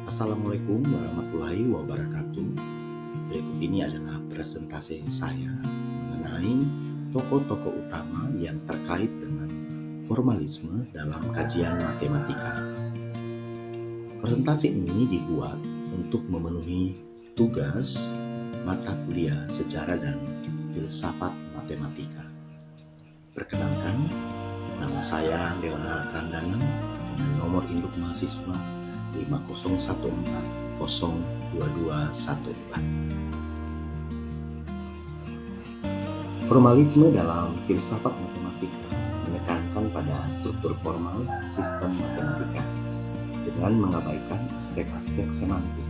Assalamualaikum warahmatullahi wabarakatuh. Berikut ini adalah presentasi saya mengenai tokoh-tokoh utama yang terkait dengan formalisme dalam kajian matematika. Presentasi ini dibuat untuk memenuhi tugas mata kuliah sejarah dan filsafat matematika. Perkenalkan, nama saya Leonard Randanan dengan nomor induk mahasiswa 50140221. Formalisme dalam filsafat matematika menekankan pada struktur formal sistem matematika dengan mengabaikan aspek-aspek semantik.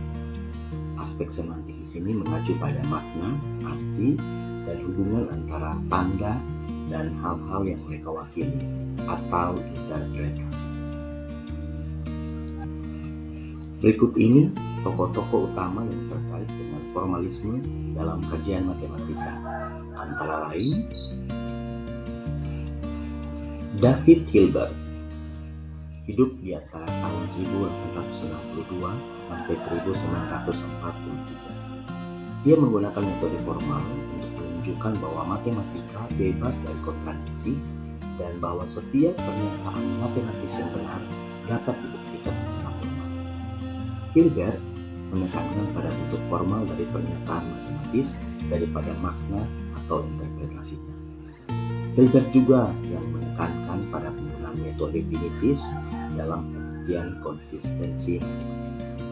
Aspek semantik di sini mengacu pada makna, arti, dan hubungan antara tanda dan hal-hal yang mereka wakili atau interpretasi. Berikut ini tokoh-tokoh utama yang terkait dengan formalisme dalam kajian matematika, antara lain David Hilbert, hidup di antara tahun 1862 sampai 1943. Dia menggunakan metode formal untuk menunjukkan bahwa matematika bebas dari kontradiksi dan bahwa setiap pernyataan matematis yang benar dapat dibuktikan secara formal. Hilbert menekankan pada bentuk formal dari pernyataan matematis daripada makna atau interpretasinya. Hilbert juga yang menekankan pada penggunaan metode finitis dalam pengertian konsistensi matematika.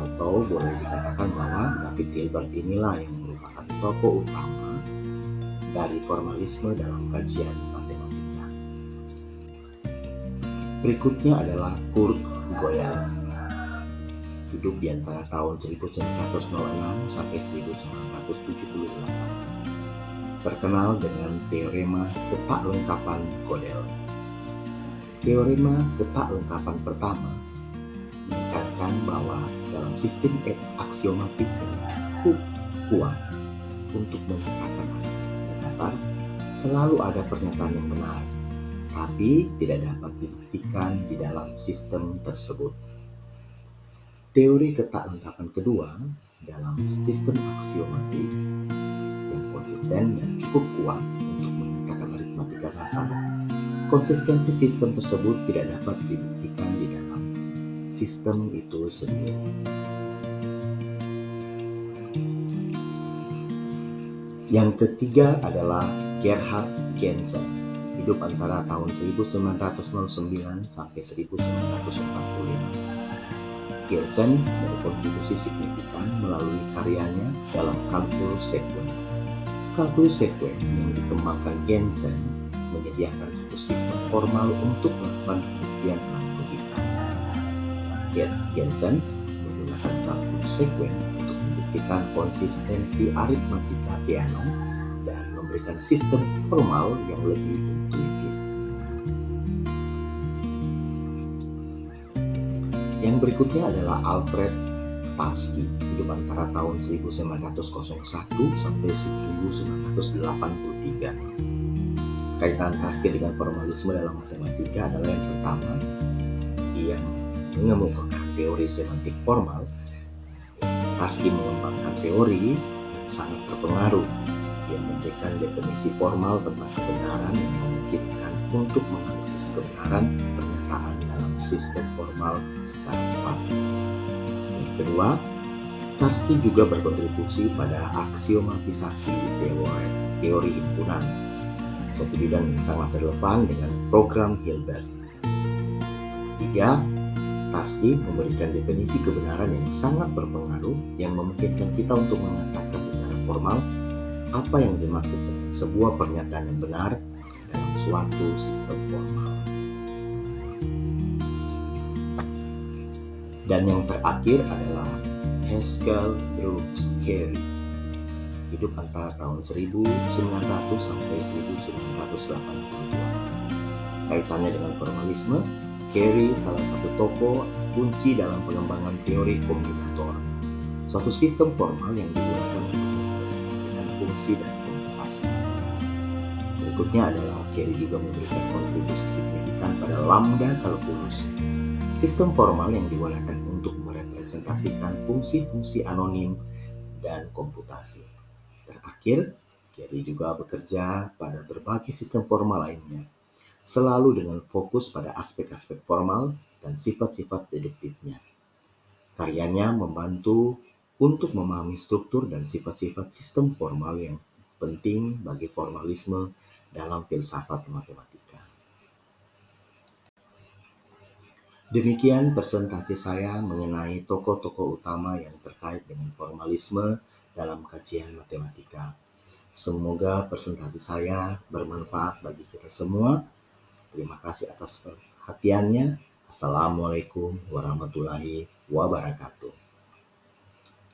Atau boleh dikatakan bahwa David Hilbert inilah yang merupakan tokoh utama dari formalisme dalam kajian matematika. Berikutnya adalah Kurt Gödel, hidup di antara tahun 1906 sampai 1978. Terkenal dengan teorema ketaklengkapan Gödel. Teorema ketaklengkapan pertama menekankan bahwa dalam sistem aksiomatik yang cukup kuat untuk menyatakan matematika dasar, selalu ada pernyataan yang benar, tapi tidak dapat dibuktikan di dalam sistem tersebut. Teori ketaklengkapan kedua dalam sistem aksiomatik yang konsisten dan cukup kuat untuk menyatakan aritmatika dasar, konsistensi sistem tersebut tidak dapat dibuktikan di dalam sistem itu sendiri. Yang ketiga adalah Gerhard Gentzen, hidup antara tahun 1909 sampai 1945. Gentzen berkontribusi signifikan melalui karyanya dalam kalkulus sekuen. Kalkulus sekuen yang dikembangkan Gentzen menyediakan suatu sistem formal untuk melakukan pembuktian logika. Gentzen menggunakan kalkulus sekuen untuk membuktikan konsistensi aritmatika Peano dan memberikan sistem formal yang lebih intuitif. Yang berikutnya adalah Alfred Tarski, hidup antara tahun 1901 sampai 1983. Kaitan Tarski dengan formalisme dalam matematika adalah yang pertama, dia mengemukakan teori semantik formal. Tarski mengembangkan teori yang sangat berpengaruh. Dia memberikan definisi formal tentang kebenaran yang memungkinkan untuk menganalisis kebenaran pernyataan dalam sistem formal secara tepat. Yang kedua, Tarski juga berkontribusi pada aksiomatisasi teori himpunan, suatu bidang yang sangat relevan dengan program Hilbert. Ketiga, Tarski memberikan definisi kebenaran yang sangat berpengaruh yang memungkinkan kita untuk mengatakan secara formal apa yang dimaksud dengan sebuah pernyataan yang benar dalam suatu sistem formal. Dan yang terakhir adalah Haskell Brooks Carey, hidup antara tahun 1900 sampai 1982. Kaitannya dengan formalisme, Carey salah satu tokoh kunci dalam pengembangan teori kombinator, suatu sistem formal yang digunakan untuk merepresentasikan fungsi dan komputasi. Berikutnya adalah Carey juga memberikan kontribusi signifikan pada lambda kalkulus, Sistem formal yang digunakan untuk merepresentasikan fungsi-fungsi anonim dan komputasi. Terakhir, Gary juga bekerja pada berbagai sistem formal lainnya, selalu dengan fokus pada aspek-aspek formal dan sifat-sifat deduktifnya. Karyanya membantu untuk memahami struktur dan sifat-sifat sistem formal yang penting bagi formalisme dalam filsafat matematika. Demikian presentasi saya mengenai tokoh-tokoh utama yang terkait dengan formalisme dalam kajian matematika. Semoga presentasi saya bermanfaat bagi kita semua. Terima kasih atas perhatiannya. Assalamualaikum warahmatullahi wabarakatuh.